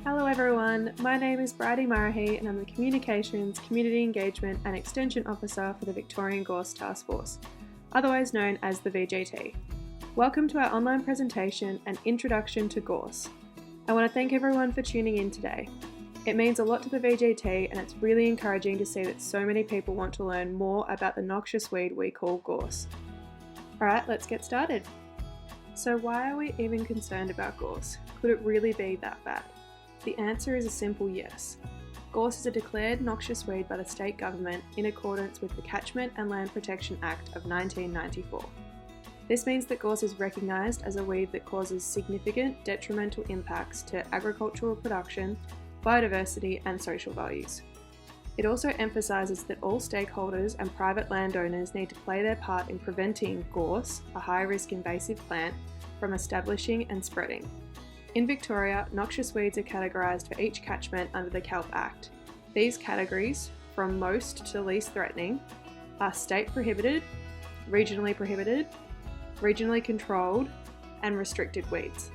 Hello everyone, my name is Bridie Marahi and I'm the Communications, Community Engagement and Extension Officer for the Victorian Gorse Task Force, otherwise known as the VGT. Welcome to our online presentation and introduction to Gorse. I want to thank everyone for tuning in today. It means a lot to the VGT and it's really encouraging to see that so many people want to learn more about the noxious weed we call gorse. Alright, let's get started. So why are we even concerned about gorse? Could it really be that bad? The answer is a simple yes. Gorse is a declared noxious weed by the state government in accordance with the Catchment and Land Protection Act of 1994. This means that gorse is recognised as a weed that causes significant detrimental impacts to agricultural production, biodiversity and social values. It also emphasises that all stakeholders and private landowners need to play their part in preventing gorse, a high-risk invasive plant, from establishing and spreading. In Victoria, noxious weeds are categorised for each catchment under the Kelp Act. These categories, from most to least threatening, are state prohibited, regionally controlled, and restricted weeds.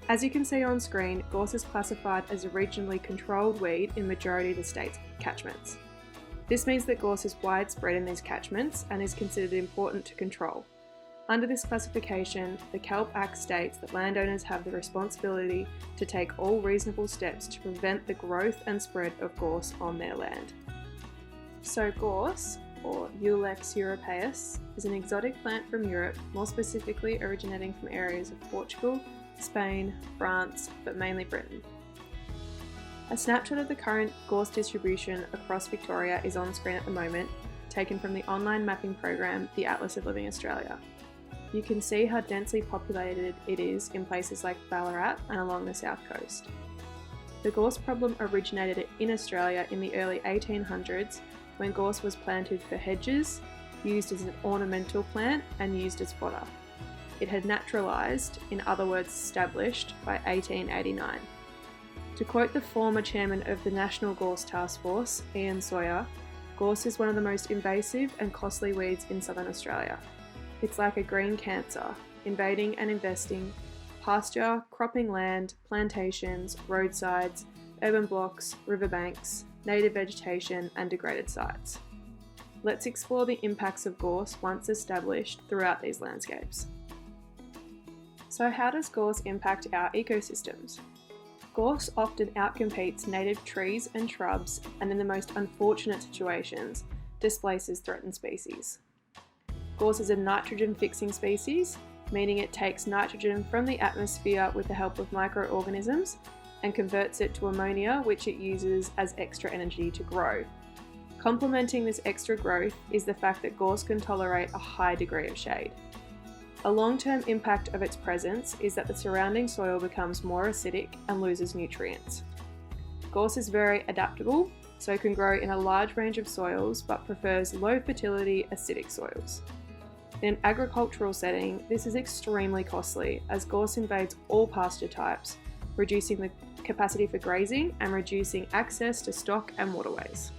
As you can see on screen, gorse is classified as a regionally controlled weed in majority of the state's catchments. This means that gorse is widespread in these catchments and is considered important to control. Under this classification, the Kelp Act states that landowners have the responsibility to take all reasonable steps to prevent the growth and spread of gorse on their land. So gorse, or Ilex europaeus, is an exotic plant from Europe, more specifically originating from areas of Portugal, Spain, France, but mainly Britain. A snapshot of the current gorse distribution across Victoria is on screen at the moment, taken from the online mapping program, the Atlas of Living Australia. You can see how densely populated it is in places like Ballarat and along the south coast. The gorse problem originated in Australia in the early 1800s when gorse was planted for hedges, used as an ornamental plant and used as fodder. It had naturalised, in other words established, by 1889. To quote the former chairman of the National Gorse Task Force, Ian Sawyer, gorse is one of the most invasive and costly weeds in southern Australia. It's like a green cancer, invading and investing pasture, cropping land, plantations, roadsides, urban blocks, riverbanks, native vegetation and degraded sites. Let's explore the impacts of gorse once established throughout these landscapes. So how does gorse impact our ecosystems? Gorse often outcompetes native trees and shrubs and in the most unfortunate situations, displaces threatened species. Gorse is a nitrogen-fixing species, meaning it takes nitrogen from the atmosphere with the help of microorganisms and converts it to ammonia, which it uses as extra energy to grow. Complementing this extra growth is the fact that gorse can tolerate a high degree of shade. A long-term impact of its presence is that the surrounding soil becomes more acidic and loses nutrients. Gorse is very adaptable, so it can grow in a large range of soils but prefers low fertility acidic soils. In an agricultural setting, this is extremely costly as gorse invades all pasture types, reducing the capacity for grazing and reducing access to stock and waterways.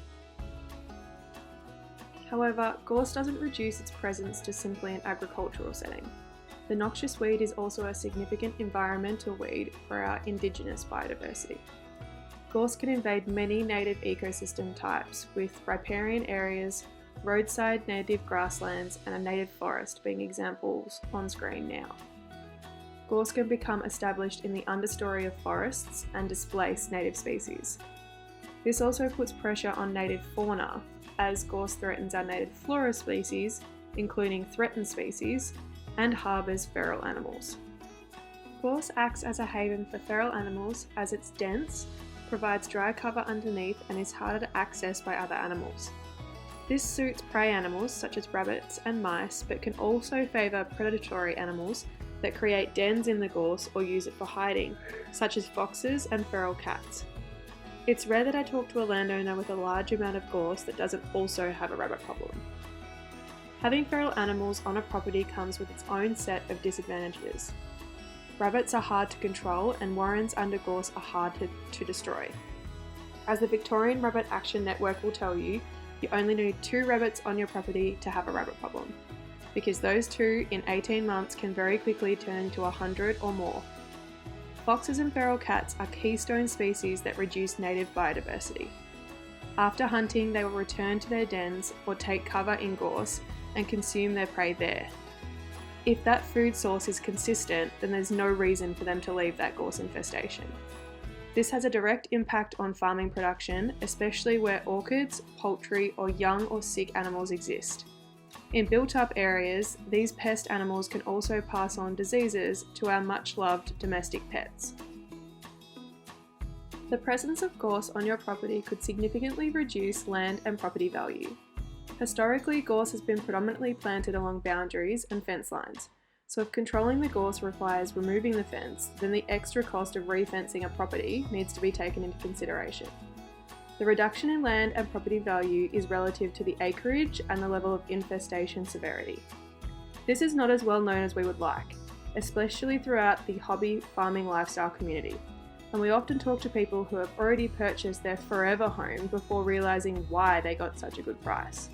However, gorse doesn't reduce its presence to simply an agricultural setting. The noxious weed is also a significant environmental weed for our indigenous biodiversity. Gorse can invade many native ecosystem types, with riparian areas, roadside native grasslands and a native forest being examples on screen now. Gorse can become established in the understory of forests and displace native species. This also puts pressure on native fauna, as gorse threatens our native flora species, including threatened species, and harbours feral animals. Gorse acts as a haven for feral animals as it's dense, provides dry cover underneath and is harder to access by other animals. This suits prey animals such as rabbits and mice, but can also favour predatory animals that create dens in the gorse or use it for hiding, such as foxes and feral cats. It's rare that I talk to a landowner with a large amount of gorse that doesn't also have a rabbit problem. Having feral animals on a property comes with its own set of disadvantages. Rabbits are hard to control and warrens under gorse are hard to destroy. As the Victorian Rabbit Action Network will tell you, you only need 2 rabbits on your property to have a rabbit problem, because those 2 in 18 months can very quickly turn into 100 or more. Foxes and feral cats are keystone species that reduce native biodiversity. After hunting, they will return to their dens or take cover in gorse and consume their prey there. If that food source is consistent, then there's no reason for them to leave that gorse infestation. This has a direct impact on farming production, especially where orchards, poultry, or young or sick animals exist. In built-up areas, these pest animals can also pass on diseases to our much-loved domestic pets. The presence of gorse on your property could significantly reduce land and property value. Historically, gorse has been predominantly planted along boundaries and fence lines, so if controlling the gorse requires removing the fence, then the extra cost of refencing a property needs to be taken into consideration. The reduction in land and property value is relative to the acreage and the level of infestation severity. This is not as well known as we would like, especially throughout the hobby farming lifestyle community, and we often talk to people who have already purchased their forever home before realising why they got such a good price.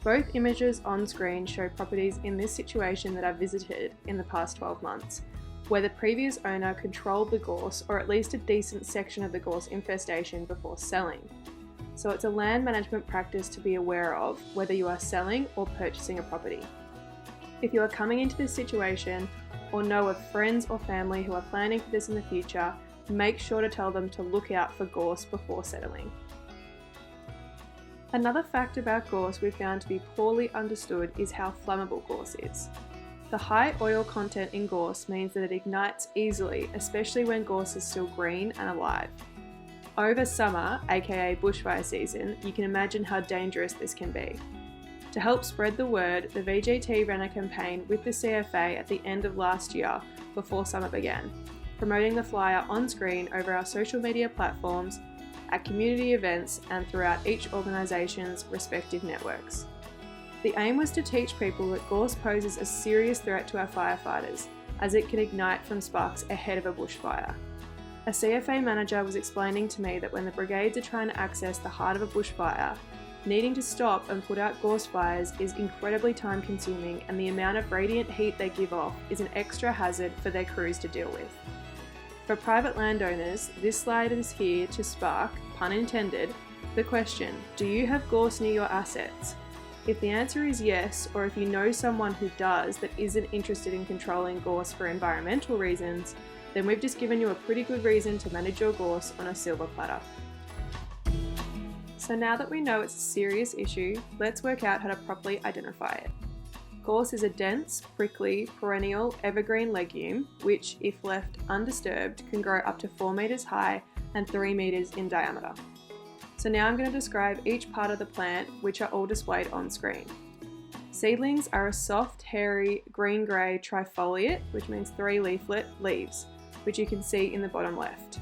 Both images on screen show properties in this situation that I've visited in the past 12 months, where the previous owner controlled the gorse or at least a decent section of the gorse infestation before selling. So it's a land management practice to be aware of whether you are selling or purchasing a property. If you are coming into this situation or know of friends or family who are planning for this in the future, make sure to tell them to look out for gorse before settling. Another fact about gorse we've found to be poorly understood is how flammable gorse is. The high oil content in gorse means that it ignites easily, especially when gorse is still green and alive. Over summer, aka bushfire season, you can imagine how dangerous this can be. To help spread the word, the VGT ran a campaign with the CFA at the end of last year before summer began, promoting the flyer on screen over our social media platforms, at community events and throughout each organisation's respective networks. The aim was to teach people that gorse poses a serious threat to our firefighters, as it can ignite from sparks ahead of a bushfire. A CFA manager was explaining to me that when the brigades are trying to access the heart of a bushfire, needing to stop and put out gorse fires is incredibly time consuming, and the amount of radiant heat they give off is an extra hazard for their crews to deal with. For private landowners, this slide is here to spark, pun intended, the question, do you have gorse near your assets? If the answer is yes, or if you know someone who does that isn't interested in controlling gorse for environmental reasons, then we've just given you a pretty good reason to manage your gorse on a silver platter. So now that we know it's a serious issue, let's work out how to properly identify it. Gorse is a dense, prickly, perennial, evergreen legume, which, if left undisturbed, can grow up to 4 metres high and 3 metres in diameter. So now I'm going to describe each part of the plant, which are all displayed on screen. Seedlings are a soft, hairy, green-grey trifoliate, which means 3 leaflet leaves, which you can see in the bottom left.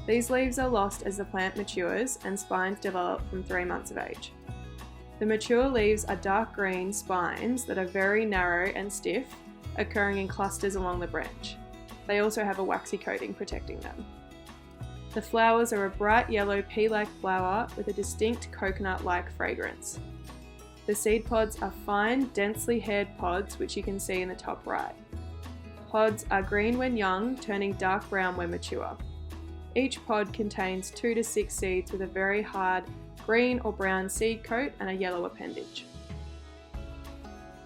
These leaves are lost as the plant matures and spines develop from 3 months of age. The mature leaves are dark green spines that are very narrow and stiff, occurring in clusters along the branch. They also have a waxy coating protecting them. The flowers are a bright yellow pea-like flower with a distinct coconut-like fragrance. The seed pods are fine, densely haired pods, which you can see in the top right. Pods are green when young, turning dark brown when mature. Each pod contains 2 to 6 seeds with a very hard green or brown seed coat and a yellow appendage.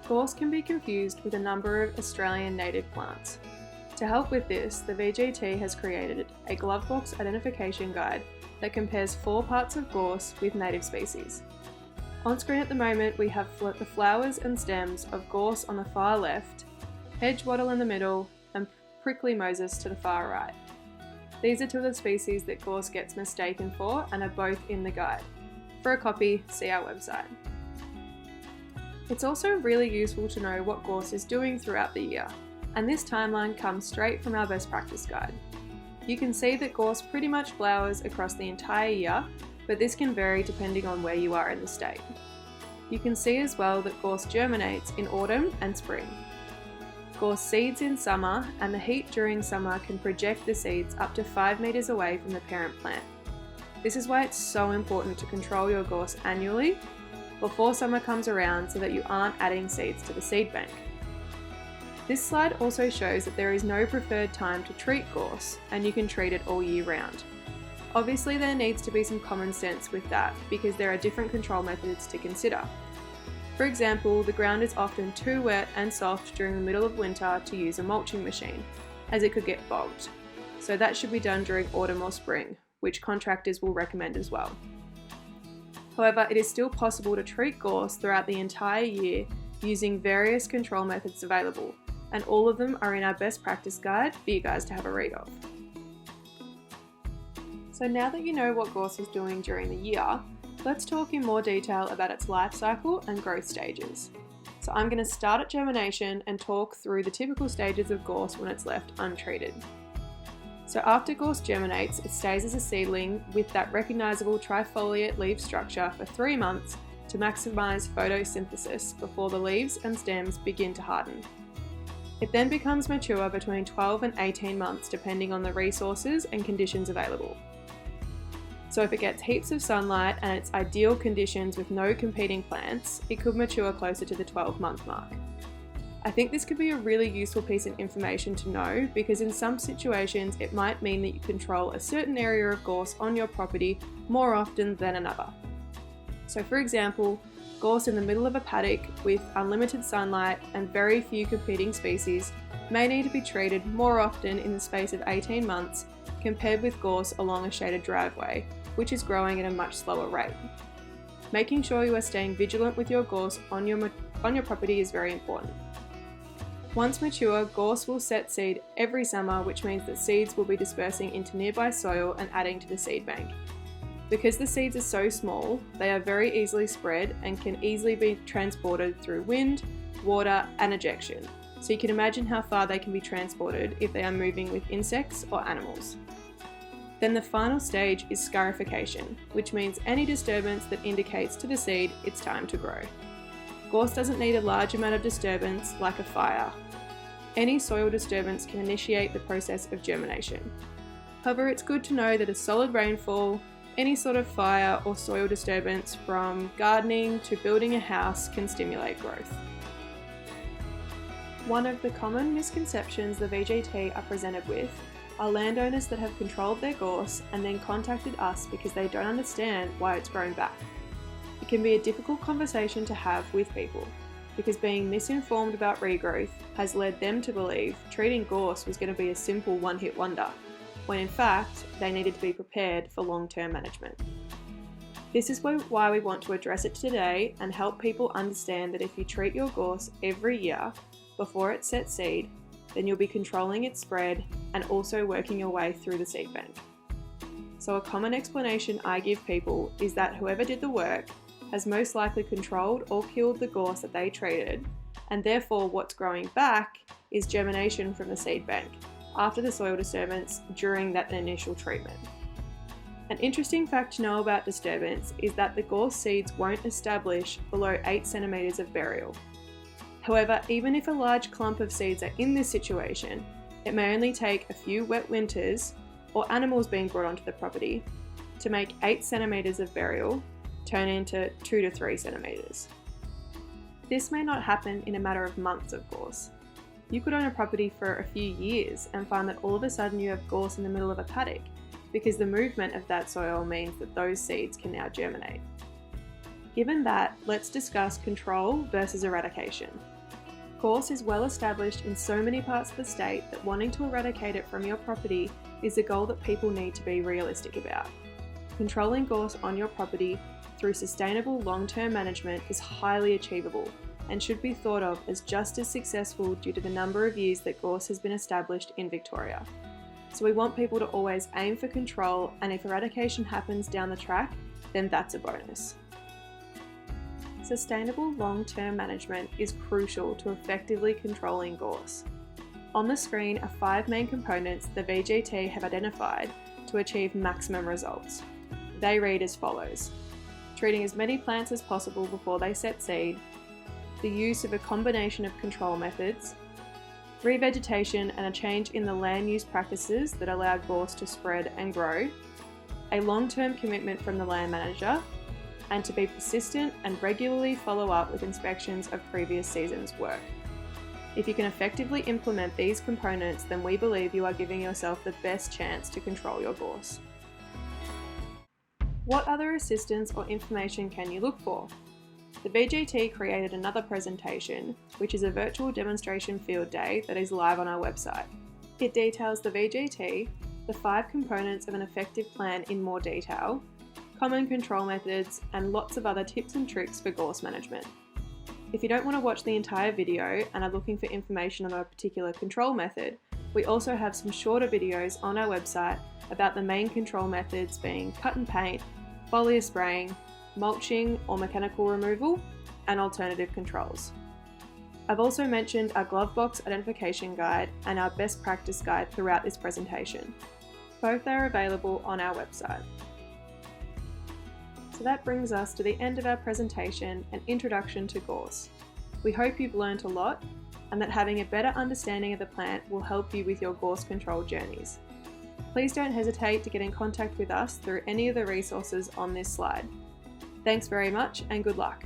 Gorse can be confused with a number of Australian native plants. To help with this, the VGT has created a glove box identification guide that compares 4 parts of gorse with native species. On screen at the moment we have the flowers and stems of gorse on the far left, hedge wattle in the middle, and prickly Moses to the far right. These are 2 of the species that gorse gets mistaken for and are both in the guide. For a copy, see our website. It's also really useful to know what gorse is doing throughout the year, and this timeline comes straight from our best practice guide. You can see that gorse pretty much flowers across the entire year, but this can vary depending on where you are in the state. You can see as well that gorse germinates in autumn and spring. Gorse seeds in summer, and the heat during summer can project the seeds up to 5 metres away from the parent plant. This is why it's so important to control your gorse annually before summer comes around so that you aren't adding seeds to the seed bank. This slide also shows that there is no preferred time to treat gorse, and you can treat it all year round. Obviously there needs to be some common sense with that because there are different control methods to consider. For example, the ground is often too wet and soft during the middle of winter to use a mulching machine, as it could get bogged. So that should be done during autumn or spring, which contractors will recommend as well. However, it is still possible to treat gorse throughout the entire year using various control methods available, and all of them are in our best practice guide for you guys to have a read of. So now that you know what gorse is doing during the year, let's talk in more detail about its life cycle and growth stages. So I'm going to start at germination and talk through the typical stages of gorse when it's left untreated. So after gorse germinates, it stays as a seedling with that recognisable trifoliate leaf structure for 3 months to maximise photosynthesis before the leaves and stems begin to harden. It then becomes mature between 12 and 18 months depending on the resources and conditions available. So if it gets heaps of sunlight and it's ideal conditions with no competing plants, it could mature closer to the 12-month mark. I think this could be a really useful piece of information to know because in some situations it might mean that you control a certain area of gorse on your property more often than another. So for example, gorse in the middle of a paddock with unlimited sunlight and very few competing species may need to be treated more often in the space of 18 months compared with gorse along a shaded driveway, which is growing at a much slower rate. Making sure you are staying vigilant with your gorse on your property is very important. Once mature, gorse will set seed every summer, which means that seeds will be dispersing into nearby soil and adding to the seed bank. Because the seeds are so small, they are very easily spread and can easily be transported through wind, water and ejection. So you can imagine how far they can be transported if they are moving with insects or animals. Then the final stage is scarification, which means any disturbance that indicates to the seed it's time to grow. Gorse doesn't need a large amount of disturbance like a fire. Any soil disturbance can initiate the process of germination. However, it's good to know that a solid rainfall, any sort of fire or soil disturbance from gardening to building a house can stimulate growth. One of the common misconceptions the VGT are presented with are landowners that have controlled their gorse and then contacted us because they don't understand why it's grown back. It can be a difficult conversation to have with people because being misinformed about regrowth has led them to believe treating gorse was going to be a simple one-hit wonder, when in fact they needed to be prepared for long-term management. This is why we want to address it today and help people understand that if you treat your gorse every year before it sets seed, then you'll be controlling its spread and also working your way through the seed bank. So a common explanation I give people is that whoever did the work has most likely controlled or killed the gorse that they treated, and therefore what's growing back is germination from the seed bank after the soil disturbance during that initial treatment. An interesting fact to know about disturbance is that the gorse seeds won't establish below 8 centimetres of burial. However, even if a large clump of seeds are in this situation, it may only take a few wet winters or animals being brought onto the property to make 8 centimetres of burial turn into 2 to 3 centimetres. This may not happen in a matter of months, of course. You could own a property for a few years and find that all of a sudden you have gorse in the middle of a paddock because the movement of that soil means that those seeds can now germinate. Given that, let's discuss control versus eradication. Gorse is well established in so many parts of the state that wanting to eradicate it from your property is a goal that people need to be realistic about. Controlling gorse on your property through sustainable long-term management is highly achievable and should be thought of as just as successful due to the number of years that gorse has been established in Victoria. So we want people to always aim for control, and if eradication happens down the track, then that's a bonus. Sustainable long-term management is crucial to effectively controlling gorse. On the screen are 5 main components the VGT have identified to achieve maximum results. They read as follows: treating as many plants as possible before they set seed, the use of a combination of control methods, revegetation and a change in the land use practices that allow gorse to spread and grow, a long-term commitment from the land manager, and to be persistent and regularly follow up with inspections of previous season's work. If you can effectively implement these components, then we believe you are giving yourself the best chance to control your gorse. What other assistance or information can you look for? The VGT created another presentation, which is a virtual demonstration field day that is live on our website. It details the VGT, the 5 components of an effective plan in more detail, common control methods, and lots of other tips and tricks for gorse management. If you don't want to watch the entire video and are looking for information on a particular control method, we also have some shorter videos on our website about the main control methods being cut and paint, foliar spraying, mulching or mechanical removal, and alternative controls. I've also mentioned our glove box identification guide and our best practice guide throughout this presentation. Both are available on our website. So that brings us to the end of our presentation and introduction to gorse. We hope you've learned a lot and that having a better understanding of the plant will help you with your gorse control journeys. Please don't hesitate to get in contact with us through any of the resources on this slide. Thanks very much and good luck.